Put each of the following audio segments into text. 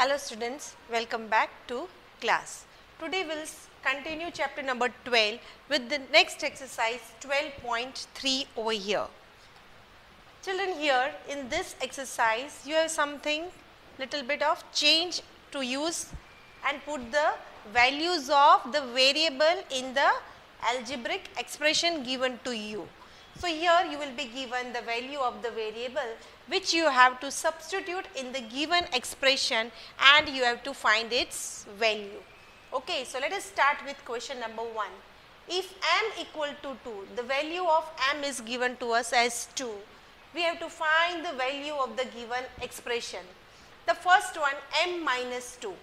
Hello students, welcome back to class. Today we will continue chapter number 12 with the next exercise 12.3 over here. Children, here in this exercise you have something little bit of change to use and put the values of the variable in the algebraic expression given to you. So, here you will be given the value of the variable which you have to substitute in the given expression and you have to find its value. Okay, so, let us start with question number 1. If m equal to 2, the value of m is given to us as 2. We have to find the value of the given expression. The first one m minus 2.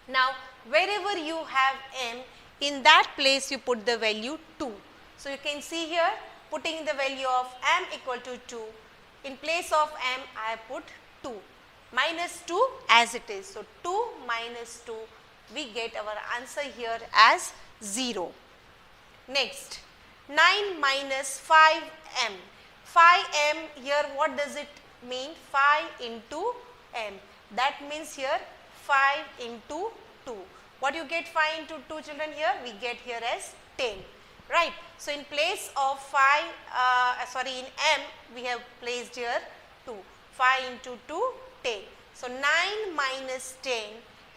Now, wherever you have m, in that place you put the value 2. So, you can see here putting the value of m equal to 2, in place of m I have put 2, minus 2 as it is. So, 2 minus 2, we get our answer here as 0. Next, 9 minus 5m. 5m here what does it mean? 5 into m. That means here 5 into 2. What you get 5 into 2 children here? We get here as 10. Right. So, in place of 5, in m we have placed here 2. 5 into 2, 10. So, 9 minus 10,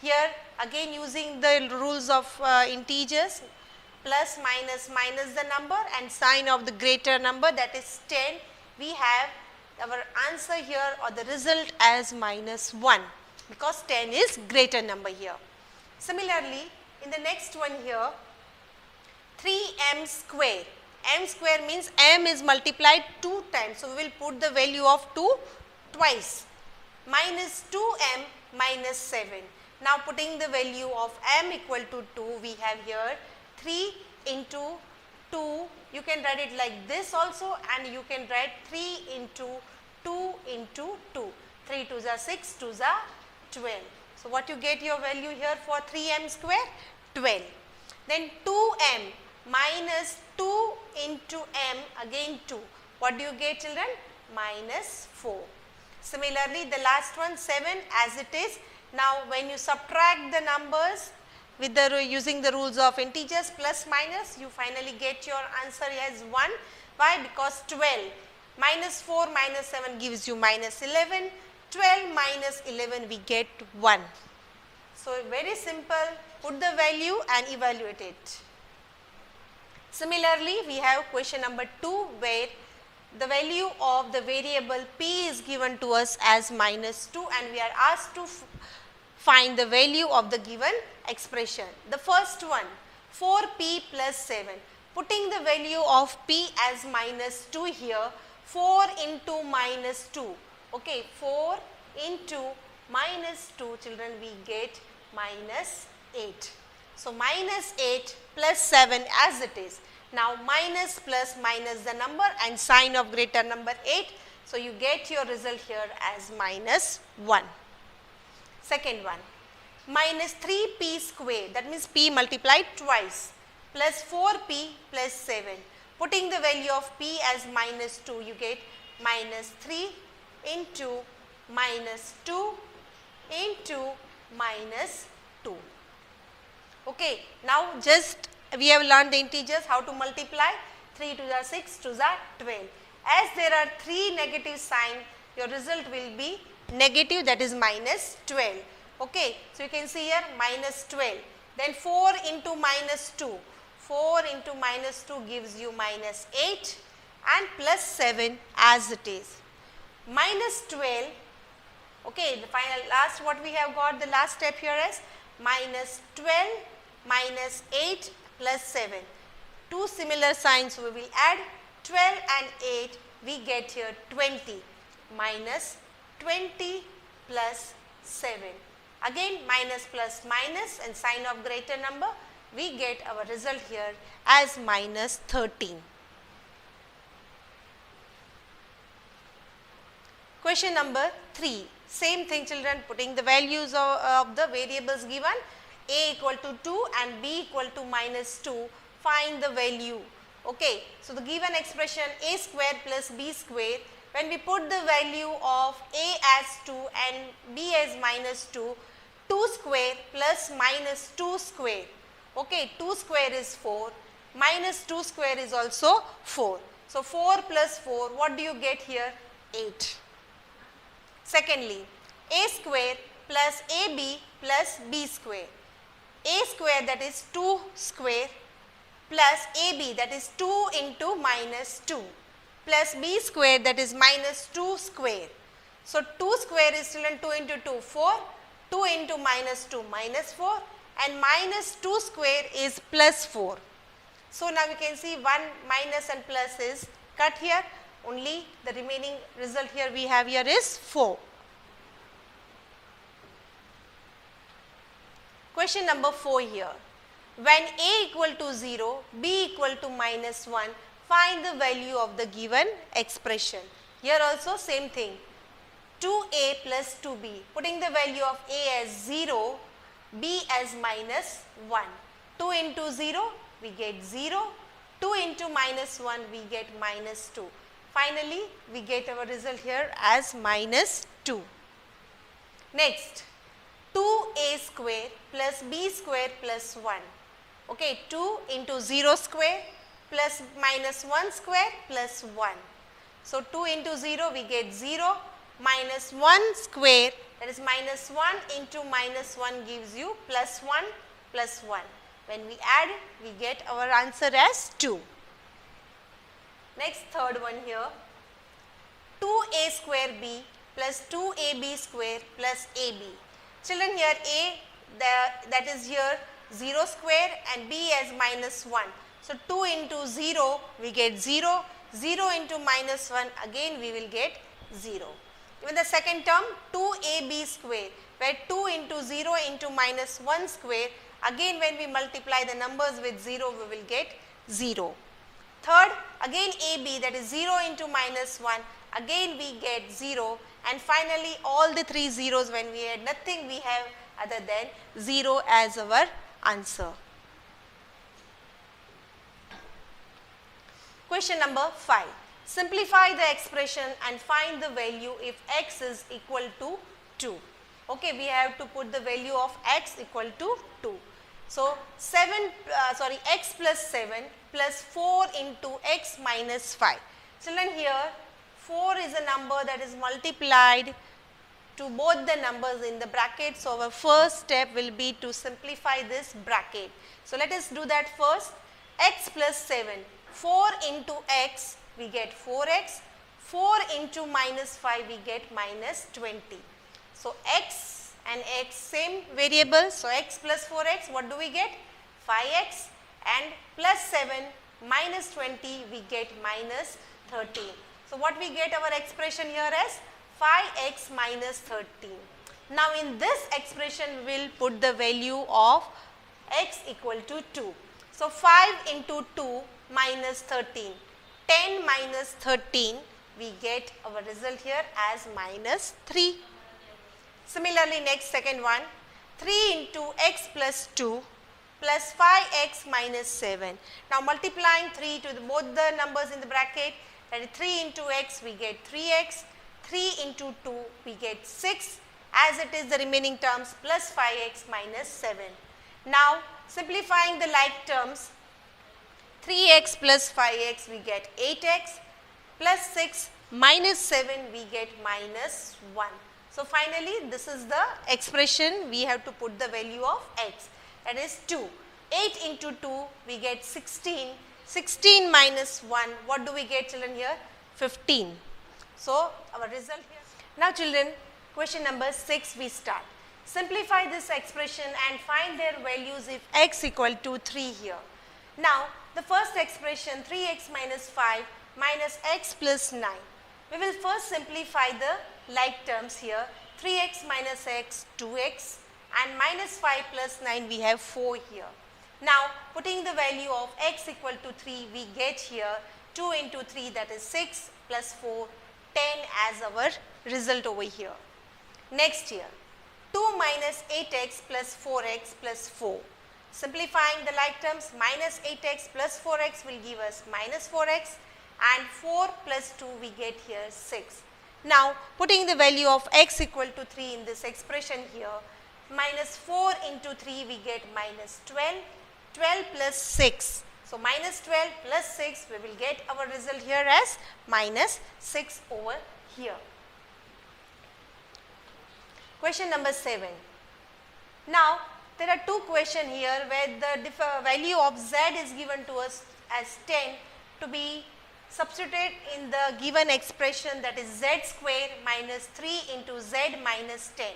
here again using the rules of integers, plus minus minus the number and sign of the greater number, that is 10. We have our answer here or the result as minus 1 because 10 is greater number here. Similarly, in the next one here, 3m square. M square means m is multiplied 2 times. So, we will put the value of 2 twice, minus 2m minus 7. Now, putting the value of m equal to 2, we have here 3 into 2. You can write it like this also and you can write 3 into 2 into 2. 3 2s are 6, 2s are 12. So, what you get your value here for 3m square? 12. Then 2m minus 2 into m, again 2. What do you get children? Minus 4. Similarly, the last one 7 as it is. Now, when you subtract the numbers with the using the rules of integers plus minus, you finally get your answer as 1. Why? Because 12 minus 4 minus 7 gives you minus 11. 12 minus 11 we get 1. So, very simple, put the value and evaluate it. Similarly, we have question number 2 where the value of the variable p is given to us as minus 2 and we are asked to find the value of the given expression. The first one, 4p plus 7, putting the value of p as minus 2 here, 4 into minus 2, okay, 4 into minus 2 children we get minus 8. So, minus 8 plus 7 as it is. Now, minus plus minus the number and sign of greater number 8. So, you get your result here as minus 1. Second one, minus 3p square, that means p multiplied twice, plus 4p plus 7. Putting the value of p as minus 2, you get minus 3 into minus 2 into minus 2. Okay. Now, just we have learned the integers how to multiply. 3 2s are 6, 2s are 12. As there are 3 negative sign, your result will be negative, that is minus 12. Okay. So, you can see here minus 12. Then 4 into minus 2. 4 into minus 2 gives you minus 8 and plus 7 as it is. Minus 12. Okay, the final last what we have got, the last step here is minus 12 minus 8 plus 7. Two similar signs we will add, 12 and 8 we get here 20, minus 20 plus 7. Again minus plus minus and sign of greater number, we get our result here as minus 13. Question number 3, same thing children, putting the values of the variables given, a equal to 2 and b equal to minus 2, find the value. Okay. So, the given expression a square plus b square, when we put the value of a as 2 and b as minus 2, 2 square plus minus 2 square. Okay, 2 square is 4, minus 2 square is also 4. So 4 plus 4, what do you get here? 8. Secondly, a square plus ab plus b square. A square, that is 2 square, plus ab, that is 2 into minus 2, plus b square, that is minus 2 square. So 2 square is still 2 into 2, 4, 2 into minus 2, minus 4, and minus 2 square is plus 4. So now we can see 1 minus and plus is cut here, only the remaining result here we have here is 4. Question number 4 here. When a equal to 0, b equal to minus 1, find the value of the given expression. Here also same thing, 2a plus 2b, putting the value of a as 0, b as minus 1. 2 into 0, we get 0, 2 into minus 1, we get minus 2. Finally, we get our result here as minus 2. Next, 2a square plus b square plus 1. Okay, 2 into 0 square plus minus 1 square plus 1. So 2 into 0 we get 0, minus 1 square, that is minus 1 into minus 1 gives you plus 1 plus 1. When we add, we get our answer as 2. Next, third one here, 2a square b plus 2ab square plus ab. Children, here a, that is here 0 square and b as minus 1. So 2 into 0 we get 0, 0 into minus 1 again we will get 0. Even the second term 2ab square, where 2 into 0 into minus 1 square, again when we multiply the numbers with 0 we will get 0. Third, again ab, that is 0 into minus 1, again we get 0, and finally all the 3 zeros, when we add nothing we have other than 0 as our answer. Question number 5. Simplify the expression and find the value if x is equal to 2. Okay, we have to put the value of x equal to 2. So x plus 7 plus 4 into x minus 5. Children, here 4 is a number that is multiplied to both the numbers in the bracket. So our first step will be to simplify this bracket. So let us do that first. X plus 7, 4 into x we get 4x, 4 into minus 5 we get minus 20. So x and x same variable, so x plus 4x, what do we get? 5x, and plus 7 minus 20 we get minus 13. So what we get our expression here as 5x minus 13. Now in this expression we will put the value of x equal to 2. So 5 into 2 minus 13. 10 minus 13, we get our result here as minus 3. Similarly, next second one, 3 into x plus 2 plus 5x minus 7. Now multiplying 3 to both the numbers in the bracket, that is 3 into x we get 3x, 3 into 2 we get 6, as it is the remaining terms plus 5x minus 7. Now simplifying the like terms, 3x plus 5x we get 8x, plus 6 minus 7 we get minus 1. So finally this is the expression we have to put the value of x, that is 2. 8 into 2 we get 16, 16 minus 1, what do we get children here? 15. So our result here. Now children, question number 6 we start. Simplify this expression and find their values if x equal to 3 here. Now the first expression 3x minus 5 minus x plus 9. We will first simplify the like terms here. 3x minus x, 2x, and minus 5 plus 9 we have 4 here. Now putting the value of x equal to 3 we get here 2 into 3, that is 6 plus 4, 10 as our result over here. Next here 2 minus 8x plus 4x plus 4. Simplifying the like terms, minus 8x plus 4x will give us minus 4x, and 4 plus 2 we get here 6. Now putting the value of x equal to 3 in this expression here, minus 4 into 3 we get minus 12, 12 plus 6. So, minus 12 plus 6 we will get our result here as minus 6 over here. Question number 7. Now, there are two questions here where the value of z is given to us as 10 to be substituted in the given expression, that is z square minus 3 into z minus 10.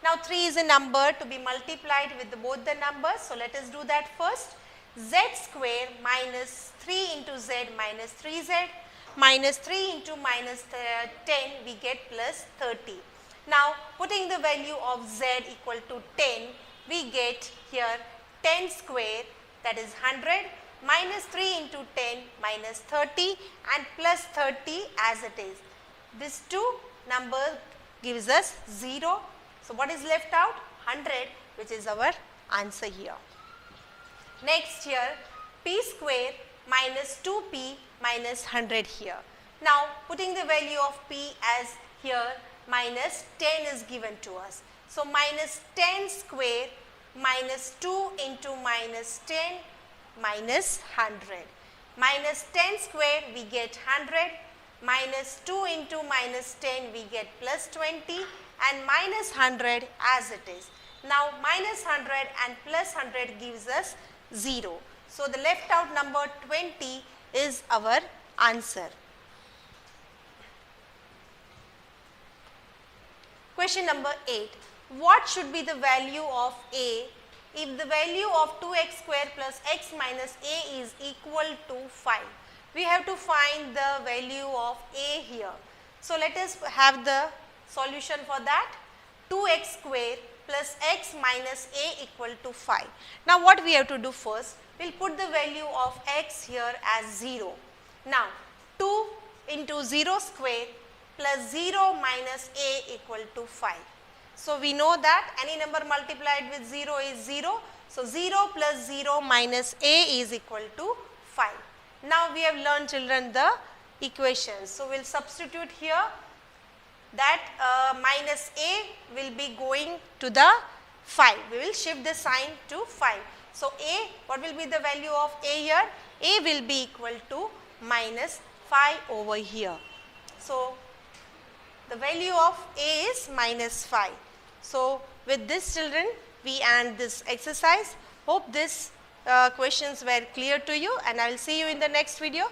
Now, 3 is a number to be multiplied with both the numbers. So, let us do that first. Z square minus 3 into z minus 3z minus 3 into minus 10 we get plus 30. Now, putting the value of z equal to 10, we get here 10 square, that is 100, minus 3 into 10 minus 30 and plus 30 as it is. This two number gives us 0. So, what is left out? 100, which is our answer here. Next here, p square minus 2p minus 100 here. Now, putting the value of p as here minus 10 is given to us. So, minus 10 square minus 2 into minus 10 minus 100. Minus 10 square we get 100, minus 2 into minus 10 we get plus 20 and minus 100 as it is. Now, minus 100 and plus 100 gives us 0. So, the left out number 20 is our answer. Question number 8. What should be the value of a if the value of 2x square plus x minus a is equal to 5? We have to find the value of a here. So, let us have the solution for that. 2x square plus x minus a equal to 5. Now, what we have to do first? We will put the value of x here as 0. Now, 2 into 0 square plus 0 minus a equal to 5. So, we know that any number multiplied with 0 is 0. So, 0 plus 0 minus a is equal to 5. Now, we have learned, children, the equations. So, we will substitute here that minus a will be going to the 5. We will shift the sign to 5. So, a, what will be the value of a here? A will be equal to minus 5 over here. So, the value of a is minus 5. So, with this, children, we end this exercise. Hope these questions were clear to you, and I will see you in the next video.